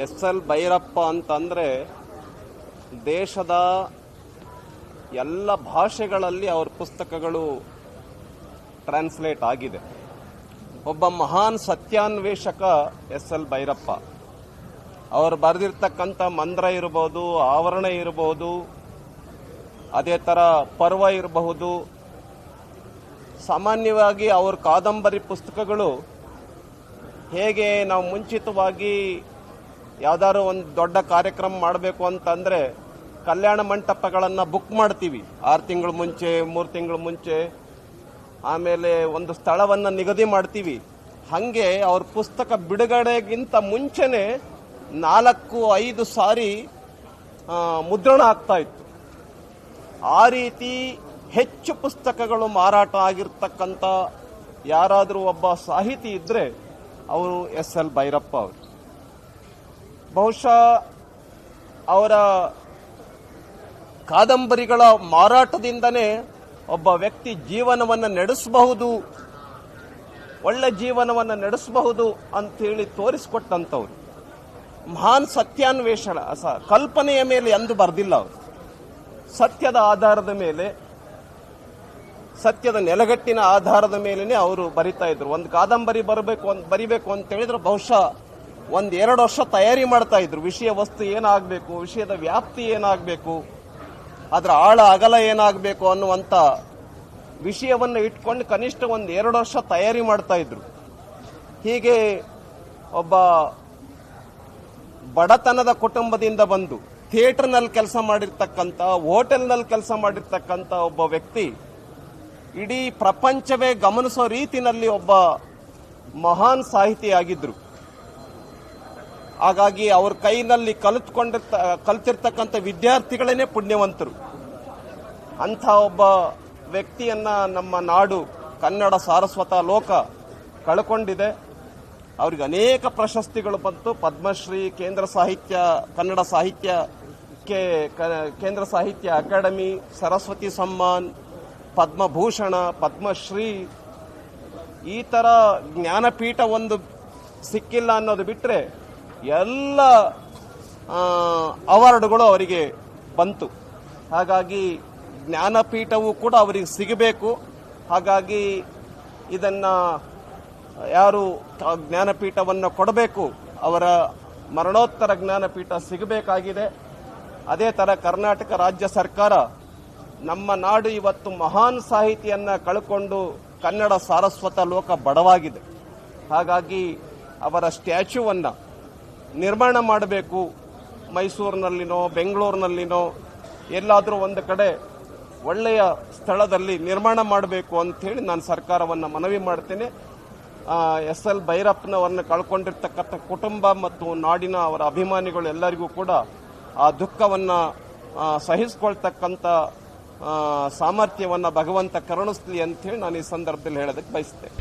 SL. Bhyrappa ಅಂತಂದರೆ ದೇಶದ ಎಲ್ಲ ಭಾಷೆಗಳಲ್ಲಿ ಅವ್ರ ಪುಸ್ತಕಗಳು ಟ್ರಾನ್ಸ್ಲೇಟ್ ಆಗಿದೆ. ಒಬ್ಬ ಮಹಾನ್ ಸತ್ಯಾನ್ವೇಷಕ ಎಸ್.ಎಲ್. ಭೈರಪ್ಪ. ಅವರು ಬರೆದಿರ್ತಕ್ಕಂಥ ಮಂದ್ರ ಇರಬಹುದು, ಆವರಣ ಇರಬಹುದು, ಅದೇ ಥರ ಪರ್ವ ಇರಬಹುದು. ಸಾಮಾನ್ಯವಾಗಿ ಅವ್ರ ಕಾದಂಬರಿ ಪುಸ್ತಕಗಳು ಹೇಗೆ ನಾವು ಮುಂಚಿತವಾಗಿ ಯಾವ್ದಾದ್ರು ಒಂದು ದೊಡ್ಡ ಕಾರ್ಯಕ್ರಮ ಮಾಡಬೇಕು ಅಂತಂದ್ರೆ ಕಲ್ಯಾಣ ಮಂಟಪಗಳನ್ನು ಬುಕ್ ಮಾಡ್ತೀವಿ 6 ತಿಂಗಳ ಮುಂಚೆ, 3 ತಿಂಗಳ ಮುಂಚೆ, ಆಮೇಲೆ ಒಂದು ಸ್ಥಳವನ್ನು ನಿಗದಿ ಮಾಡ್ತೀವಿ. ಹಾಗೆ ಅವ್ರ ಪುಸ್ತಕ ಬಿಡುಗಡೆಗಿಂತ ಮುಂಚೆನೆ 4-5 ಸಾರಿ ಮುದ್ರಣ ಆಗ್ತಾ ಇತ್ತು. ಆ ರೀತಿ ಹೆಚ್ಚು ಪುಸ್ತಕಗಳು ಮಾರಾಟ ಆಗಿರ್ತಕ್ಕಂಥ ಯಾರಾದರೂ ಒಬ್ಬ ಸಾಹಿತಿ ಇದ್ರೆ ಅವರು ಎಸ್.ಎಲ್. ಭೈರಪ್ಪ ಅವರು. ಬಹುಶಃ ಅವರ ಕಾದಂಬರಿಗಳ ಮಾರಾಟದಿಂದನೇ ಒಬ್ಬ ವ್ಯಕ್ತಿ ಜೀವನವನ್ನು ನಡೆಸಬಹುದು, ಒಳ್ಳೆ ಜೀವನವನ್ನು ನಡೆಸಬಹುದು ಅಂತೇಳಿ ತೋರಿಸಿಕೊಟ್ಟಂಥವ್ರು. ಮಹಾನ್ ಸತ್ಯಾನ್ವೇಷಣ ಕಲ್ಪನೆಯ ಮೇಲೆ ಎಂದು ಬರೆದಿಲ್ಲ ಅವರು. ಸತ್ಯದ ಆಧಾರದ ಮೇಲೆ, ಸತ್ಯದ ನೆಲಗಟ್ಟಿನ ಆಧಾರದ ಮೇಲೆನೆ ಅವರು ಬರಿತಾ ಇದ್ರು. ಒಂದು ಕಾದಂಬರಿ ಬರಿಬೇಕು ಅಂತ ಹೇಳಿದ್ರೆ ಬಹುಶಃ 1-2 ವರ್ಷ ತಯಾರಿ ಮಾಡ್ತಾ ಇದ್ರು. ವಿಷಯ ವಸ್ತು ಏನಾಗಬೇಕು, ವಿಷಯದ ವ್ಯಾಪ್ತಿ ಏನಾಗಬೇಕು, ಅದರ ಆಳ ಅಗಲ ಏನಾಗಬೇಕು ಅನ್ನುವಂಥ ವಿಷಯವನ್ನು ಇಟ್ಕೊಂಡು ಕನಿಷ್ಠ 1-2 ವರ್ಷ ತಯಾರಿ ಮಾಡ್ತಾ ಇದ್ರು. ಹೀಗೆ ಒಬ್ಬ ಬಡತನದ ಕುಟುಂಬದಿಂದ ಬಂದು ಥಿಯೇಟರ್ನಲ್ಲಿ ಕೆಲಸ ಮಾಡಿರ್ತಕ್ಕಂಥ, ಹೋಟೆಲ್ನಲ್ಲಿ ಕೆಲಸ ಮಾಡಿರ್ತಕ್ಕಂಥ ಒಬ್ಬ ವ್ಯಕ್ತಿ ಇಡೀ ಪ್ರಪಂಚವೇ ಗಮನಿಸೋ ರೀತಿಯಲ್ಲಿ ಒಬ್ಬ ಮಹಾನ್ ಸಾಹಿತಿಯಾಗಿದ್ರು. ಹಾಗಾಗಿ ಅವ್ರ ಕೈನಲ್ಲಿ ಕಲಿತಿರ್ತಕ್ಕಂಥ ವಿದ್ಯಾರ್ಥಿಗಳೇನೆ ಪುಣ್ಯವಂತರು. ಅಂಥ ಒಬ್ಬ ವ್ಯಕ್ತಿಯನ್ನ ನಮ್ಮ ನಾಡು, ಕನ್ನಡ ಸಾರಸ್ವತ ಲೋಕ ಕಳ್ಕೊಂಡಿದೆ. ಅವ್ರಿಗೆ ಅನೇಕ ಪ್ರಶಸ್ತಿಗಳು ಬಂತು. ಪದ್ಮಶ್ರೀ, ಕೇಂದ್ರ ಸಾಹಿತ್ಯ, ಕನ್ನಡ ಸಾಹಿತ್ಯಕ್ಕೆ ಕೇಂದ್ರ ಸಾಹಿತ್ಯ ಅಕಾಡೆಮಿ, ಸರಸ್ವತಿ ಸಮ್ಮಾನ್, ಪದ್ಮಭೂಷಣ, ಪದ್ಮಶ್ರೀ, ಈ ತರ ಜ್ಞಾನಪೀಠ ಒಂದು ಸಿಕ್ಕಿಲ್ಲ ಅನ್ನೋದು ಬಿಟ್ರೆ ಎಲ್ಲ ಅವಾರ್ಡ್ಗಳು ಅವರಿಗೆ ಬಂತು. ಹಾಗಾಗಿ ಜ್ಞಾನಪೀಠವೂ ಕೂಡ ಅವರಿಗೆ ಸಿಗಬೇಕು. ಹಾಗಾಗಿ ಇದನ್ನ ಯಾರು ಜ್ಞಾನಪೀಠವನ್ನು ಕೊಡಬೇಕು, ಅವರ ಮರಣೋತ್ತರ ಜ್ಞಾನಪೀಠ ಸಿಗಬೇಕಾಗಿದೆ. ಅದೇ ತರ ಕರ್ನಾಟಕ ರಾಜ್ಯ ಸರ್ಕಾರ, ನಮ್ಮ ನಾಡು ಇವತ್ತು ಮಹಾನ್ ಸಾಹಿತಿಯನ್ನ ಕಳ್ಕೊಂಡು ಕನ್ನಡ ಸಾರಸ್ವತ ಲೋಕ ಬಡವಾಗಿದೆ. ಹಾಗಾಗಿ ಅವರ ಸ್ಟ್ಯಾಚ್ಯೂವನ್ನು ನಿರ್ಮಾಣ ಮಾಡಬೇಕು. ಮೈಸೂರಿನಲ್ಲಿನೋ ಬೆಂಗಳೂರಿನಲ್ಲಿನೋ ಎಲ್ಲಾದರೂ ಒಂದು ಕಡೆ ಒಳ್ಳೆಯ ಸ್ಥಳದಲ್ಲಿ ನಿರ್ಮಾಣ ಮಾಡಬೇಕು ಅಂಥೇಳಿ ನಾನು ಸರ್ಕಾರವನ್ನು ಮನವಿ ಮಾಡ್ತೇನೆ. ಎಸ್.ಎಲ್. ಭೈರಪ್ಪನವರನ್ನು ಕಳ್ಕೊಂಡಿರ್ತಕ್ಕಂಥ ಕುಟುಂಬ ಮತ್ತು ನಾಡಿನ ಅವರ ಅಭಿಮಾನಿಗಳು ಎಲ್ಲರಿಗೂ ಕೂಡ ಆ ದುಃಖವನ್ನು ಸಹಿಸಿಕೊಳ್ತಕ್ಕಂಥ ಸಾಮರ್ಥ್ಯವನ್ನು ಭಗವಂತ ಕರುಣಿಸಲಿ ಅಂಥೇಳಿ ನಾನು ಈ ಸಂದರ್ಭದಲ್ಲಿ ಹೇಳೋದಕ್ಕೆ ಬಯಸ್ತೇನೆ.